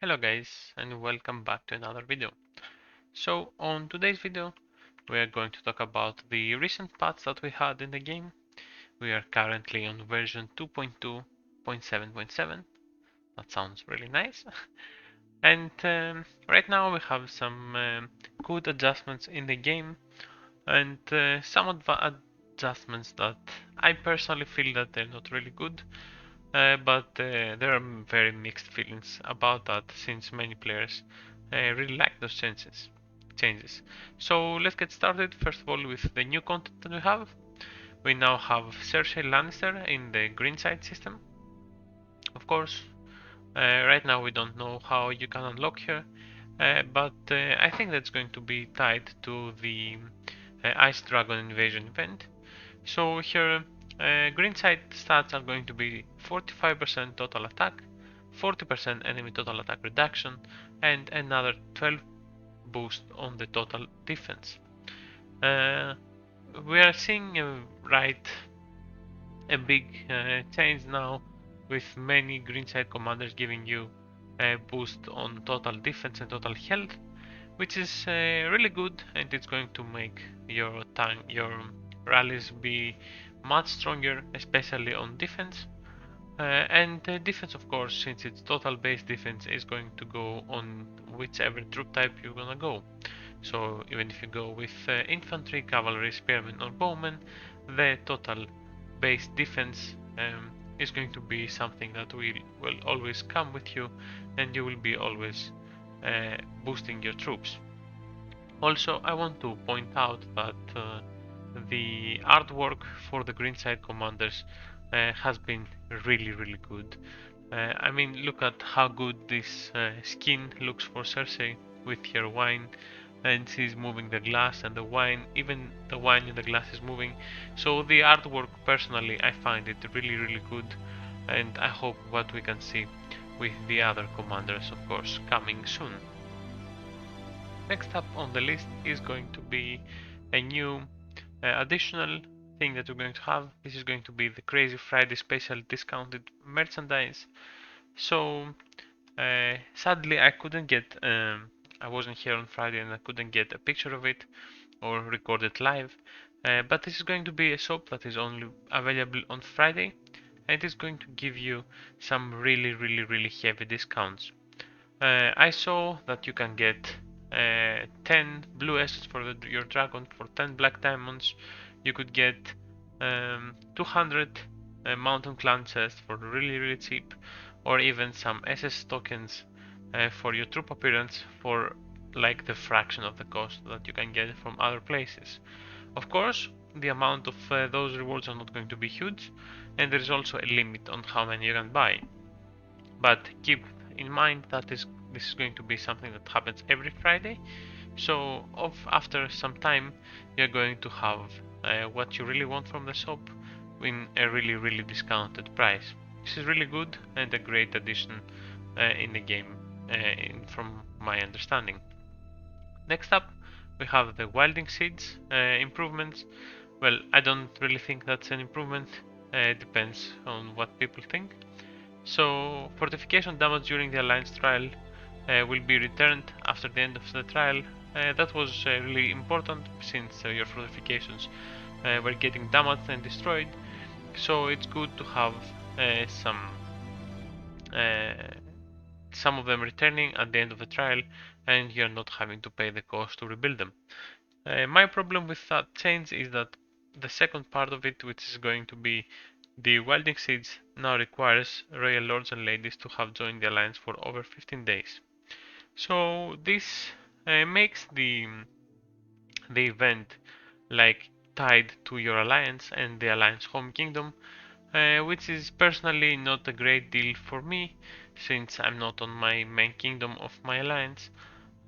Hello guys, and welcome back to another video. So on today's video we are going to talk about the recent patch that we had in the game. We are currently on version 2.2.7.7. That sounds really nice. And right now we have some good adjustments in the game, and some adjustments that I personally feel that they're not really good. But there are very mixed feelings about that, since many players really like those changes. So let's get started. First of all, with the new content that we have. We now have Cersei Lannister in the greensight system. Of course, right now we don't know how you can unlock her, but I think that's going to be tied to the Ice Dragon Invasion event. So here, green side stats are going to be 45% total attack, 40% enemy total attack reduction, and another 12 boost on the total defense. Uh, we are seeing a big change now, with many green side commanders giving you a boost on total defense and total health, which is really good, and it's going to make your rallies be much stronger, especially on defense. And defense, of course, since it's total base defense, is going to go on whichever troop type you're gonna go. So even if you go with infantry, cavalry, spearmen, or bowmen, the total base defense is going to be something that will always come with you, and you will be always boosting your troops. Also, I want to point out that the artwork for the Greenside commanders has been really good. I mean, look at how good this skin looks for Cersei with her wine, and she's moving the glass, and the wine, even the wine in the glass is moving. So the artwork, personally, I find it really good, and I hope what we can see with the other commanders, of course, coming soon. Next up on the list is going to be a new additional thing that we're going to have. This is going to be the Crazy Friday special discounted merchandise. So sadly I couldn't get, I wasn't here on Friday and I couldn't get a picture of it or record it live. But this is going to be a shop that is only available on Friday, and it's going to give you some really heavy discounts. I saw that you can get 10 blue essence for your dragon for 10 black diamonds. You could get 200 mountain clan chests for really cheap, or even some SS tokens for your troop appearance for like the fraction of the cost that you can get from other places. Of course, the amount of those rewards are not going to be huge, and there is also a limit on how many you can buy. But keep in mind that this is going to be something that happens every Friday. So after some time, you're going to have what you really want from the shop in a really discounted price. This is really good and a great addition in the game, from my understanding. Next up, we have the Wilding Seeds improvements. Well, I don't really think that's an improvement. It depends on what people think. So, fortification damage during the Alliance trial will be returned after the end of the trial. That was really important, since your fortifications were getting damaged and destroyed. So it's good to have uh, uh, some of them returning at the end of the trial, and you're not having to pay the cost to rebuild them. My problem with that change is that the second part of it, which is going to be the Wilding Seeds, now requires royal lords and ladies to have joined the alliance for over 15 days. So this makes the event like tied to your alliance and the alliance home kingdom, which is personally not a great deal for me, since I'm not on my main kingdom of my alliance,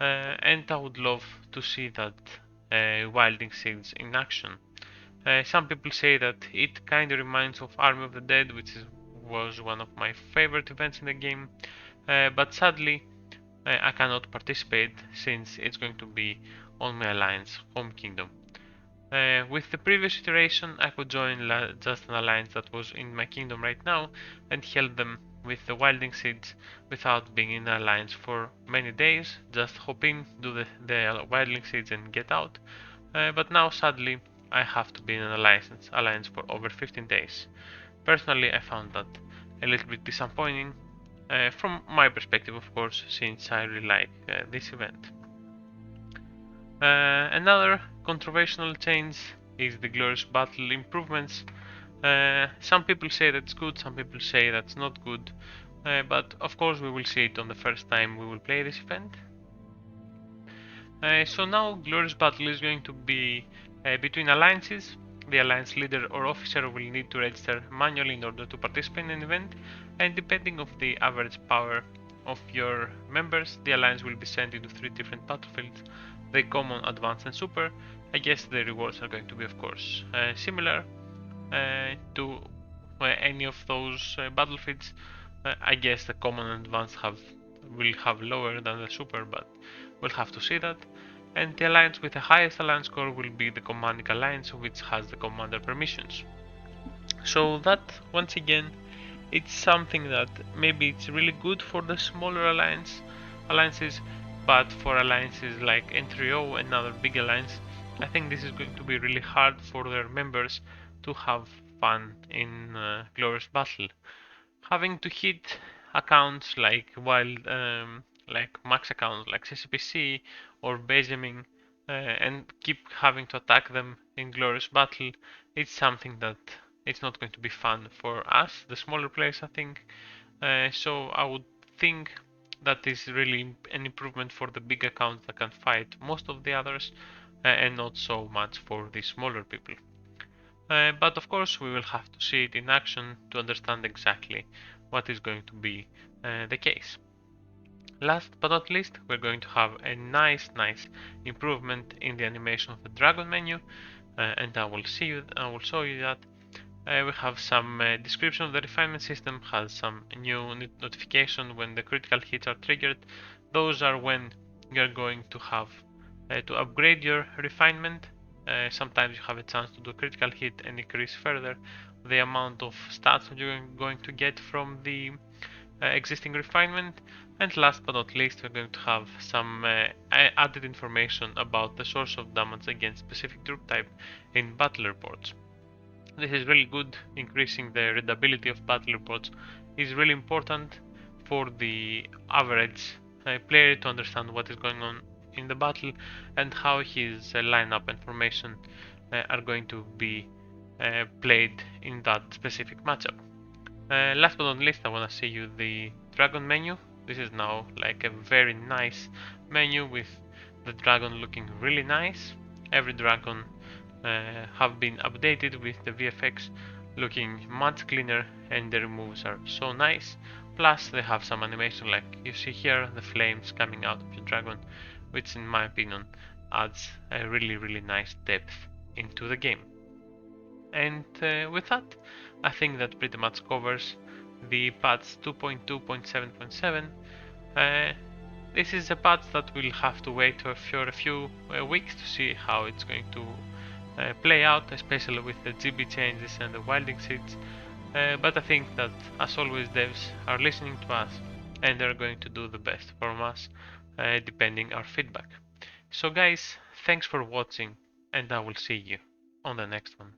and I would love to see that Wilding Seeds in action. Some people say that it kind of reminds of Army of the Dead, which was one of my favorite events in the game, but sadly I cannot participate, since it's going to be on my alliance home kingdom. With the previous iteration, I could join just an alliance that was in my kingdom right now and help them with the wilding seeds without being in an alliance for many days, just hop in, do the wildling seeds and get out. But now sadly I have to be in an alliance for over 15 days. Personally, I found that a little bit disappointing, from my perspective of course, since I really like this event. Another controversial change is the Glorious Battle improvements. Some people say that's good, some people say that's not good, but of course we will see it on the first time we will play this event. So now Glorious Battle is going to be between alliances. The alliance leader or officer will need to register manually in order to participate in an event, and depending on the average power of your members, the alliance will be sent into 3 different battlefields: the common, advanced and super. I guess the rewards are going to be of course similar to any of those battlefields. I guess the common and advanced will have lower than the super, but we'll have to see that. And the alliance with the highest alliance score will be the commanding alliance, which has the commander permissions. So that, once again, it's something that maybe it's really good for the smaller alliances, but for alliances like N3O and other big alliance, I think this is going to be really hard for their members to have fun in Glorious Battle. Having to hit accounts like like max accounts like CCPC or Benjamin, and keep having to attack them in Glorious Battle, it's something that it's not going to be fun for us, the smaller players, I think. So I would think that is really an improvement for the big accounts that can fight most of the others, and not so much for the smaller people. But of course we will have to see it in action to understand exactly what is going to be the case. Last but not least, we're going to have a nice improvement in the animation of the dragon menu, and I will show you that. We have some description of the refinement system, has some new notification when the critical hits are triggered. Those are when you're going to have to upgrade your refinement. Sometimes you have a chance to do a critical hit and increase further the amount of stats that you're going to get from the existing refinement. And last but not least, we're going to have some added information about the source of damage against specific troop type in battle reports. This is really good. Increasing the readability of battle reports is really important for the average player to understand what is going on in the battle and how his lineup and formation are going to be played in that specific matchup. Last but not least, I want to show you the dragon menu. This is now like a very nice menu with the dragon looking really nice. Every dragon have been updated with the VFX looking much cleaner, and the removes are so nice. Plus they have some animation like you see here, the flames coming out of the dragon, which in my opinion adds a really nice depth into the game. And with that, I think that pretty much covers the patch 2.2.7.7. This is a patch that we'll have to wait for a few weeks to see how it's going to play out, especially with the GB changes and the wilding seeds. But I think that, as always, devs are listening to us and they're going to do the best from us, depending our feedback. So guys, thanks for watching, and I will see you on the next one.